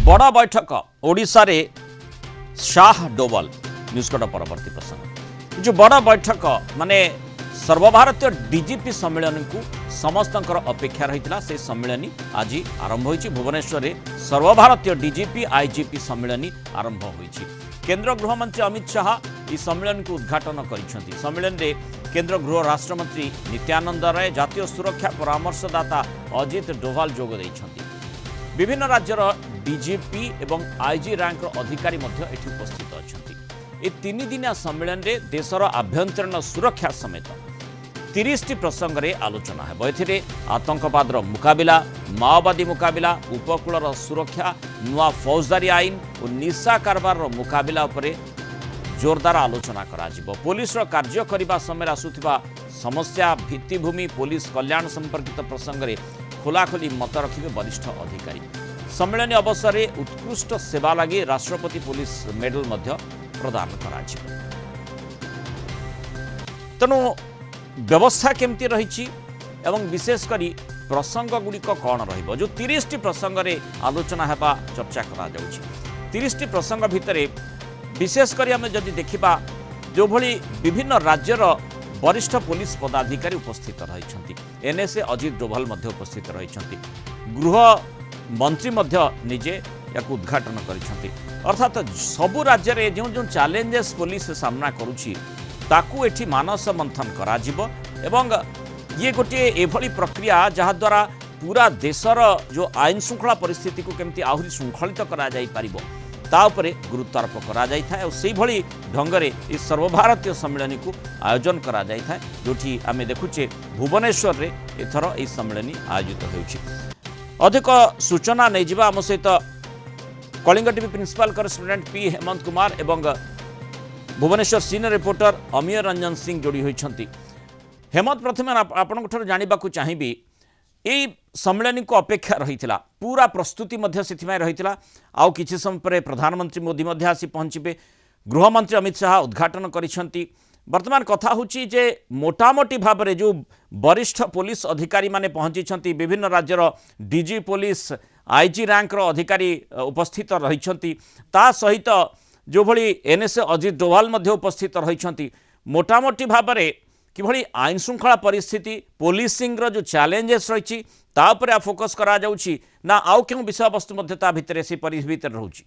बड़ बैठक ओडिशा रे शाह डोबल न्यूजकट परवर्ती प्रसंग जो बड़ बैठक माने सर्वभारतीय डीजीपी सम्मेलन को समस्त अपेक्षा रही से सम्मेलन आज आरंभ हो भुवनेश्वर में सर्वभारतीय डीजीपी आईजीपी सम्मेलन आरंभ हो केंद्र गृहमंत्री अमित शाह इस सम्मेलन को उद्घाटन कर सम्मेलन में केंद्र गृह राष्ट्रमंत्री नित्यानंद राय जातीय सुरक्षा परामर्शदाता अजित डोभाल जोग देइछन्ति। विभिन्न राज्यर डीजीपी एवं आईजी रैंक अधिकारी उपस्थित अच्छा ए तीन दिनिया सम्मेलन में देशर आभ्यंतरीण सुरक्षा समेत 30 प्रसंग में आलोचना है। ए आतंकवाद मुकाबिला, माओवादी मुकाबिला, उपकूल सुरक्षा, नुआ फौजदारी आईन और निशा कारबार मुकाबिला उपरे जोरदार आलोचना करा पुलिस कार्य करने समय आसुवा समस्या, भित्तिभूमि, पुलिस कल्याण संपर्कित प्रसंग में खोलाखोली मत रखिबे वरिष्ठ अधिकारी। सम्मेलन अवसर में उत्कृष्ट सेवा लगी राष्ट्रपति पुलिस मेडल प्रदान करा तेणु व्यवस्था केमती रही एवं विशेषकर प्रसंग गुड़िक कौन रहिबो जो 30 प्रसंग रे आलोचना हेबा चर्चा करा जाउछि। 30 प्रसंग भितर विशेषकर आम जदि देखिबा जो भली विभिन्न राज्यर वरिष्ठ पुलिस पदाधिकारी उपस्थित रही एनएसए अजित डोभाल उपस्थित रही गृह मंत्री निजे या उद्घाटन कर अर्थात सबु राज्य में जो जो चैलेंजेस पुलिस सामना करुच्ची ताकू एठी मानस मंथन करा जिवो एवं ये गोटे एभली प्रक्रिया जहाँ द्वारा पूरा देशर जो आईन श्रृंखला परिस्थिति को केमती आहुरी श्रृंखलित करा जाई परिबो ता उपरे गुरुत्वारोप करा जाई था और सेही भली ढंगरे इस सर्वभारतीय सम्मेलन को आयोजन करा जाई था जोठी आमे देखुचे भुवनेश्वर रे एथर ए सम्मेलन आयोजित होउछि। अधिक सूचना नै जिबा आम सहित Kalinga TV principal correspondent P Hemant Kumar एवं भुवनेश्वर सीनियर रिपोर्टर अमीय रंजन सिंह जोड़ी होइछंती। हेमंत प्रथम आपन जानिबा को चाहिबी यही सम्मेलन को अपेक्षा रही पूरा प्रस्तुति रही आउ किछि समय पर प्रधानमंत्री मोदी आसी पहुँचे गृहमंत्री अमित शाह उद्घाटन करिसेंती। वर्तमान कथा होची जे मोटामोटी भाव में जो वरिष्ठ पुलिस अधिकारी माने पहुँची विभिन्न राज्यर डीजी पुलिस आईजी रैंक अधिकारी उपस्थित रही ता सहित जो भली एनएसए अजित डोभाल उपस्थित रही मोटामोटी भाव में किभली आईन श्रृंखला परिस्थिति पुलिसिंग जो चैलेंजेस रही तापर फोकस करा जाउछि ना आउ क्यों विषय वस्तु ता भितर से भीतर रोची।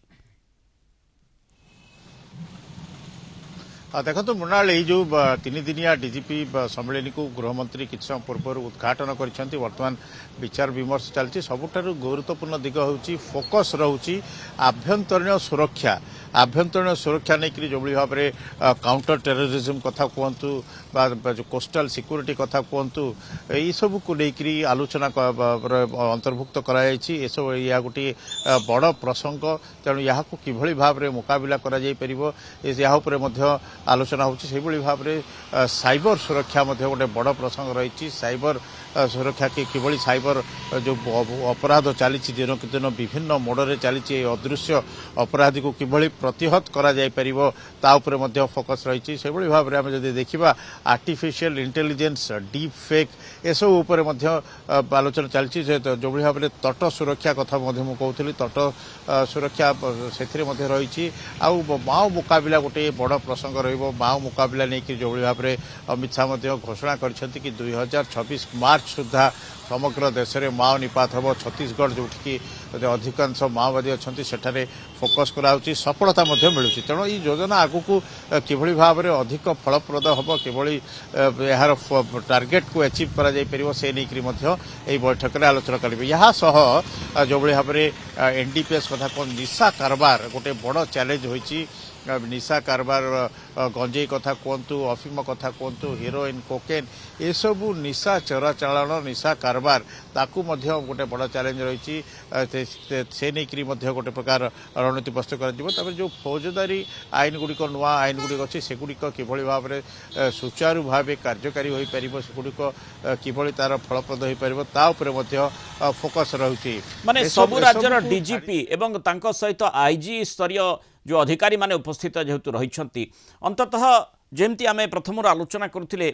देखो मृणाल जो 3 दिनिया डीजीपी सम्मेलन को गृहमंत्री किछ समय पूर्व उद्घाटन कर वर्तमान विचार विमर्श चलती सबुठारु गुरुत्वपूर्ण दिग होउची फोकस रहउची आभ्यंतरीण सुरक्षा नहीं जो भाव में काउंटर टेररिज्म कथा कहतु जो कोस्टल सिक्योरिटी कथा कहतु यही सब को लेकर आलोचना अंतर्भुक्त कराई सब या गोटे बड़ प्रसंग तेणु यहाँ किभली भाव में मुकाबला करा जाई परिबो या आलोचना होची भाव में साइबर सुरक्षा गोटे बड़ प्रसंग रही साइबर सुरक्षा के किभली साइबर जो अपराध चली दिन के दिन विभिन्न मोड़े चली अदृश्य अपराधी को किभली प्रतिहत करा जाई परिबो ता उपरे मध्य फोकस रही से भाव में आम जब देखा आर्टिफिशियल इंटेलिजेंस डीप फेक एसबू उपरे मध्य आलोचना चलती जो भाव में तट सुरक्षा कथा कहूली तट सुरक्षा से रही माओ मुकाबला गोटे बड़ प्रसंग रही माओ मुकाबला नहीं जो भाव में अमित शाह घोषणा कर 2026 मार्च सुधा समग्र देश में माओ निपात हम छत्तीसगढ़ जो अधिकांश माओवादी अच्छा सेठारे फोकस कराउची सफलता मिलूँ तेणु ये योजना आगू किभली भाव में अधिक फलप्रद हम किभली यार टार्गेट को अचीव करा जाई परिबो से नहीं बैठक में आलोचना करेंगे। यहाँ सह जो भाव में एनडीपीएस कथा कौन निशा कारबार गोटे बड़ चैलेंज होइची निशा कारबार गंजेई कथा कहतु अफिम कथा कहतु हिरोइन कोकेन ये सबू निशा चोराचालान निशा कारबार ताकू गोटे बड़ चैलेंज रही से नहीं गोटे प्रकार रणनीति प्रस्तुत कर जो फौजदारी आईन गुड़िक नुआ आईन गुड़िक अच्छी सेगुड़िक किभली भाव में सुचारू भाव कार्यकारी हो पार सेगुड़िक किभली तार फलप्रद हो पार ता उपरे फोकस रही माने सबु राज्यर डीजीपी एवं तांको सहित आईजी स्तरीय जो अधिकारी माने उपस्थित जेहेतु रही अंततः जमती आम प्रथम आलोचना करुले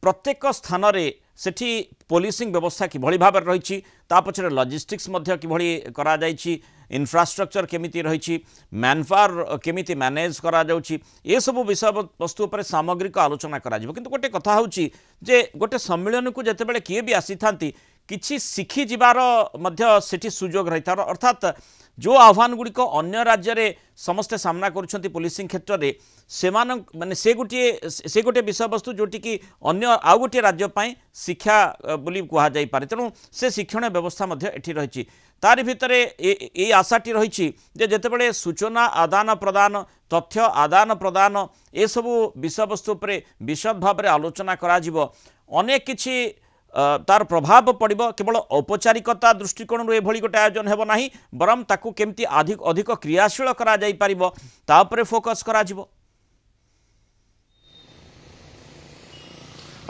प्रत्येक स्थान में सेठी पुलिसिंग व्यवस्था किभली भाव रही पछरे लॉजिस्टिक्स किभली करा जायछि इन्फ्रास्ट्रक्चर केमिति रही मैनपावर केमिति मैनेज करा जाउछि ए सब विषय वस्तु पर सामग्रिक आलोचना करा जिवो किंतु गोटे कथा होउछि जे गोटे सम्मेलन को जते बेले किए भी आसी थांती किछि शिखी जिबार मध्य सेठी सुजोग रहितार अर्थात जो आह्वान गुड़िक अन्य राज्य में समस्ते सामना करुछंती पुलिसिंग क्षेत्र में से माने से गोटे विषय वस्तु जोटी कि अन्य आउ गोटे राज्य पाई शिक्षा बोली कहा जाई पारे तेणु से शिक्षण व्यवस्था मध्य एठी रहिछि तारि भितरे ए आशाटी रहिछि जे जेतेबेले सूचना आदान प्रदान तथ्य आदान प्रदान ए सबु विषय वस्तु पर विशद भाव में आलोचना करा जिवो अनेक किछि तार प्रभाव पड़ो केवल औपचारिकता दृष्टिकोण एभली गोटे आयोजन हेब ना बरम ताकू केमती अधिक क्रियाशील करा जाई पारिबो ता उपरे फोकस करा जिवो।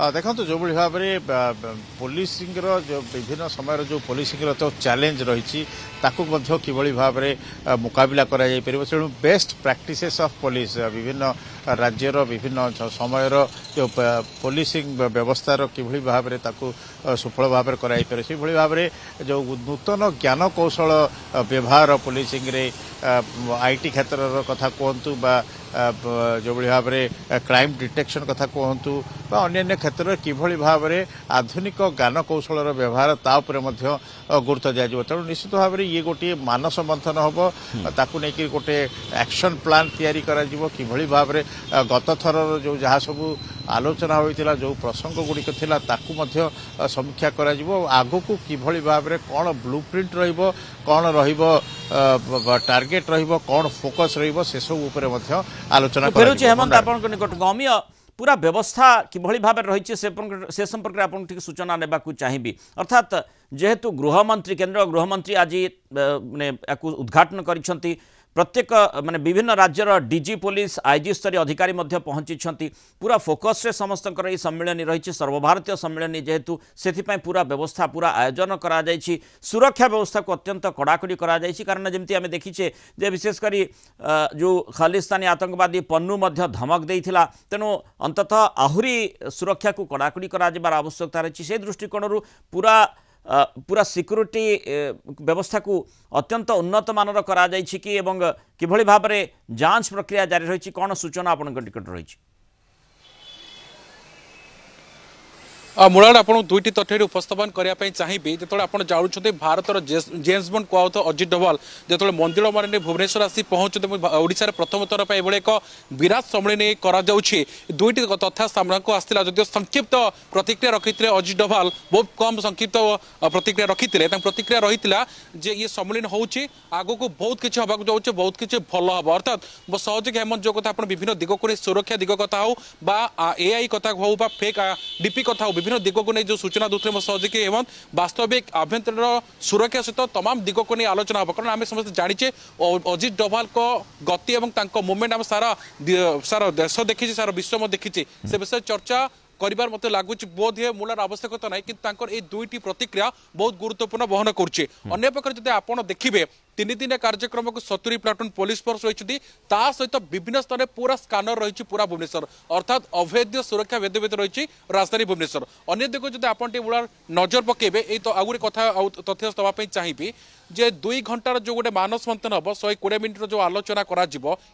देखो जो भाव में पुलिसिंग जो विभिन्न समय जो पुलिसिंग तो चैलेंज रही कि भाव में मुकाबला तेणु बेस्ट प्रैक्टिसेस ऑफ पुलिस विभिन्न राज्यर विभिन्न समय जो पुलिसिंग व्यवस्थार कि भाव में सुफल भाव में कराई से भाव में जो नूतन ज्ञान कौशल व्यवहार पुलिसिंग रे आईटी क्षेत्र कथा कहतु जो भाव में क्राइम डिटेक्शन कथा कहतु अन्य क्षेत्र में किभली भाव में आधुनिक ज्ञान कौशल व्यवहार तापर गुरुत्व दिज्व तेणु निश्चित भाव में ये गोटे मानस मंथन हम ताकू नहीं गोटे एक्शन प्लान तैयारी किभली भाव में गत थर जो जहाँ सब आलोचना होता जो प्रसंग गुड़िक थिला ताकू मध्य समीक्षा करा जिवो आगो को किभली भाव में कौन ब्लूप्रिंट रहिबो कौन रहिबो टार्गेट रहिबो कौन फोकस रहिबो से सब ऊपर मध्य आलोचना करा फेरुछि हेमंत आपन निकट गमिय पूरा व्यवस्था किभली भाव रही से संपर्क में आपन ठीक सूचना नेबाकू चाहिबी अर्थात जेहेतु गृहमंत्री केंद्र गृहमंत्री आज माने उद्घाटन करिसंती प्रत्येक माने विभिन्न राज्यर डीजी पुलिस आईजी स्तरीय अधिकारी मध्य पहुंची पूरा फोकस रे समस्त सम्मेलन रही सर्वभारतीय सम्मेलन जेहेतु से पूरा व्यवस्था पूरा आयोजन करा जायछि सुरक्षा व्यवस्था को अत्यंत कड़ाकड़ी करा जायछि कारण जमती आम देखीचे जे विशेषकर जो खालिस्तानी आतंकवादी पन्नू मध्य धमक देइथिला तेणु अंततः आहुरी सुरक्षा को कड़ाकड़ी करा जिबार आवश्यकता रही से दृष्टिकोण पूरा सिक्योरिटी व्यवस्था को अत्यंत उन्नत मानर करा जायछि कि एवं किभली भाव में जांच प्रक्रिया जारी रही कौन सूचना आपन निकट रही मूल आप दुईटी तथ्य उपस्थापन करने चाहिए जो आप जानते भारतर जेम्स बॉन्ड कहते अजित डोभाल जो मंदिर मारे भुवनेश्वर आसी पहुंचते ओडिशा प्रथम थर पर एक विराट सम्मेलन करा दुईटी तथ्य सामना को आसला जदिव संक्षिप्त प्रतिक्रिया रखी अजित डोभाल बहुत कम संक्षिप्त प्रतिक्रिया रखी प्रतिक्रिया रही जे ये सम्मेलन होची आगो को बहुत किसी हवाक जाऊे बहुत किसी भल हम अर्थात सहज हेमंत जो कथा विभिन्न दिग को सुरक्षा दिग कथा हो एआई कथा हो फेक डीपी कथा हो विभिन्न दिग को नहीं जो सूचना दूसरे सहयोगी हेमंत वास्तविक आभ्यंतरीण सुरक्षा सहित तमाम दिग को नहीं आलोचना हम कारण आम समस्त जाचे अजित डोभाल को गति और मुवमेंट आम सारा सारा देश देखी सारा विश्व देखी से विषय चर्चा करिबार मते लागुच बोध है मूलर आवश्यकता नहीं कि दुईटी प्रतिक्रिया बहुत गुरुत्वपूर्ण वहन करुचे अन्य प्रकार जब आप देखिए तीन दिन कार्यक्रम को 70 प्लाटून पुलिस फोर्स रही सहित विभिन्न स्तर पूरा स्कानर रही पूरा भुवनेश्वर अर्थात अवैध सुरक्षा वेद रही राजधानी भुवनेश्वर अन्य दिग जब आप मूल नजर पकेबे तो आगुरी कथा तथ्य दवाई चाहिए जे 2 घंटार जो गोटे मानस मंथन हम 120 मिनिट जो आलोचना करा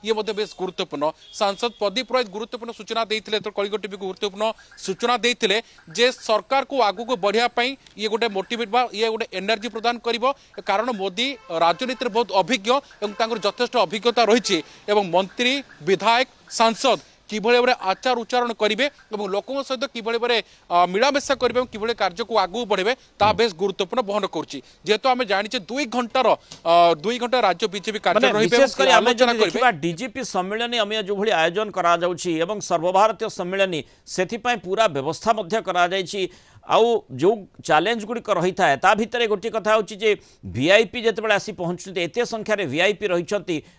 ये बेस गुरुत्वपूर्ण सांसद प्रदीप राय गुरुत्वपूर्ण सूचना देते तो कलिंग टीवी को गुरुत्वपूर्ण सूचना देते जे सरकार को आगू को बढ़िया ये गोटे मोटिवेट बा ये गोटे एनर्जी प्रदान करिवो कारण मोदी राजनीति बहुत अभिज्ञ और यथेष्ट अभिज्ञता रही मंत्री विधायक सांसद किभली भाव आचार उच्चारण करेंगे और लोकों सहित किभली भाव मिलामेशा करेंगे किभली कार्य को आगू बढ़े ता बेस गुरुत्वपूर्ण बहन करुच्ची जेहेतु आम जाने 2 घंटा राज्य बीजेपी कार्य डीजीपी सम्मेलन आम जो भाई आयोजन करा सर्वभारतीय सम्मेलन से पूरा व्यवस्था करा आउ जो चैलेंज गुड़िक रही था ता भितर गोटे कथा हूँ जे वीआईपी जिते आसी पहुँचते एत संख्यार वीआईपी रही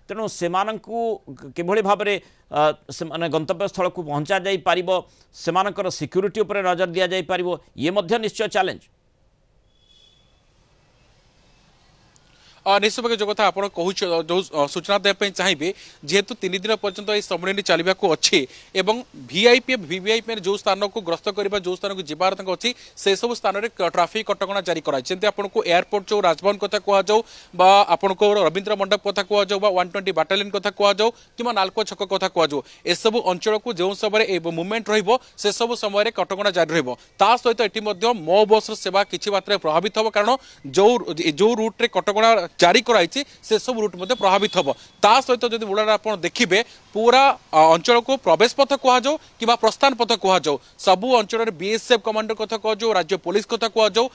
तेणु से किभली भाव में गंतव्य स्थल को पहुँचा जाई पारिबो सेमानकर सिक्यूरिटी उपरे नजर दिया जाई पारिबो ये मध्य निश्चय चैलेंज निश्चित भाव जो कथा आप जो सूचना देवाई चाहिए जेहेतु 3 दिन पर्यंत ये सम्मेलन चलने को अच्छी एवं वीआईपी वीवीआईपी जो स्थान को ग्रस्त करने जो स्थान को जीवार अच्छी से सब स्थान में ट्राफिक कटका जारी कराई आपको एयरपोर्ट जो राजभवन कथा कहु आपको रवींद्र मंडप कथा कहु 120 बाटालियन कथा कहु कि नाल्को छक कथा कहु एसबू अंचल को जो समय मुवमेंट से सब समय कटका जारी ता सहित ये मो बस सेवा किसी मात्रा प्रभावित हम कारण जो रूट्रे कटका जारी कराई से सब रूट प्रभावित हम ता सहित जब बुढ़ा आप देखिए पूरा अंचल को प्रवेश पथ कहु कि प्रस्थान पथ कहु सबू अंचल बीएसएफ कमांडर कथा कहु राज्य पुलिस कथा कहु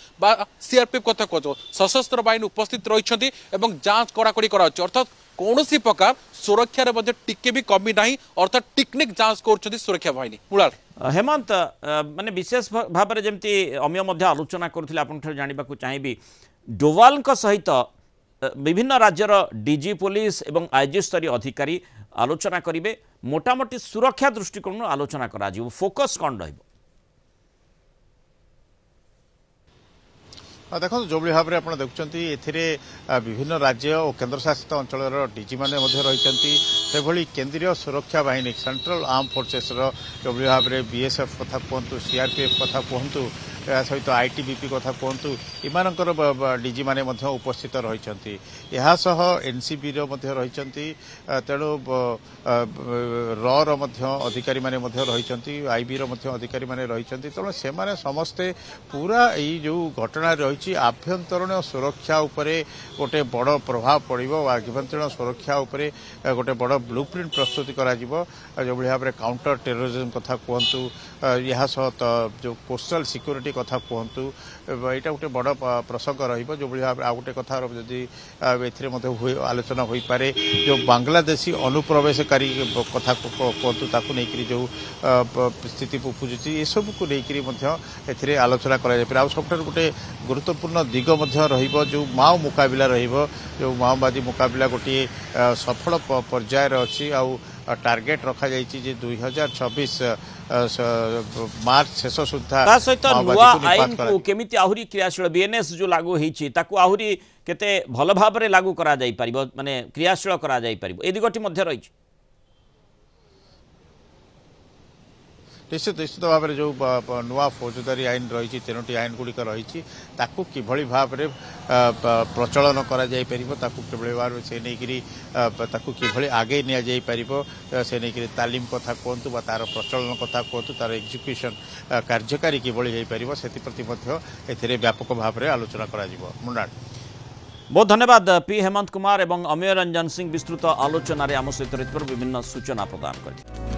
सीआरपीएफ कथा कहु सशस्त्र बाहिनी उपस्थित रही जांच कड़ाकड़ी अर्थात कौन प्रकार सुरक्षा टिके भी कमी ना अर्थात टेक्निक जांच कर सुरक्षा बाहिनी मुलार हेमंत माने विशेष भाव में जमती अमीय आलोचना करुले आप जानवा चाहिए डोवाल सहित विभिन्न राज्यर डीजी पुलिस एवं आईजी स्तरीय अधिकारी आलोचना करेंगे मोटामोटी सुरक्षा दृष्टिकोण आलोचना करा फोकस कौन रही देखो जो भाव में आप देखुं ए विभिन्न राज्य और केन्द्रशासित अंचल डीजी मैंने रही केंद्रीय सुरक्षा बाहिनी सेंट्रल आर्म फोर्सेस जो भाव में बीएसएफ कथा कहतु सीआरपीएफ कथा कहतु सहित आईटीबीपी कथा कहतु इमानकर डीजी मैंने उपस्थित रही एनसीबी रही तेणु रो अधिकारी मैंने रही आईबी अधिकारी मैंने रही तेणु से समस्ते पूरा यही जो घटना रही आभ्यंतरण सुरक्षा उपरे गोटे बड़ प्रभाव पड़ो आभ्यंतरण सुरक्षा उपरे गोटे बड़ ब्लूप्रिंट प्रस्तुति करा जो भाव में काउंटर टेररिज्म कथा कहतु यह जो कोस्टल सिक्योरिटी कथा कहतु यहाँ गोटे बड़ प्रसंग रो भाव आउ गोटे कथा जदि आलोचना हो पारे जो बांग्लादेशी अनुप्रवेशकारी कथा कहतु ताकू नहीं जो स्थिति उपुजुची ये सब को लेकर आलोचना कर सब गोटे गुरुत्वपूर्ण दिग जो माओ मुकाबला जो माओवादी मुकाबला गोटे सफल पर्यायर अच्छी आउ टार्गेट रखा जाइए 2026 मार्च शेष सुधा सहित नुआ आईन को केमिति आहुरी क्रियाशील बीएनएस जो लागू होईची ताकू आहुरी केते भल भाव में लागू करा जाई परिबो माने क्रियाशील करा जाई परिबो ए दिगटी मध्य रही निश्चित निश्चित भाव में जो नुआ फौजदारी आईन रही 3टी आईन गुड़िक रही किभली भाव में प्रचलन करा जाई परिबो किभली भाव से नहीं किभली आगे निया जाई परिबो से नहीं तालीम कथा कहतु तार प्रचलन कथा कहतु तार एग्जीक्यूशन कार्यकारी किभली हो पारिबो सेति प्रति मध्य एथिरे व्यापक भाव में आलोचना करा जिवो मुंडाट बहुत धन्यवाद पी हेमंत कुमार एवं अमेय रंजन सिंह विस्तृत आलोचन आम सहित विभिन्न सूचना प्रदान कर।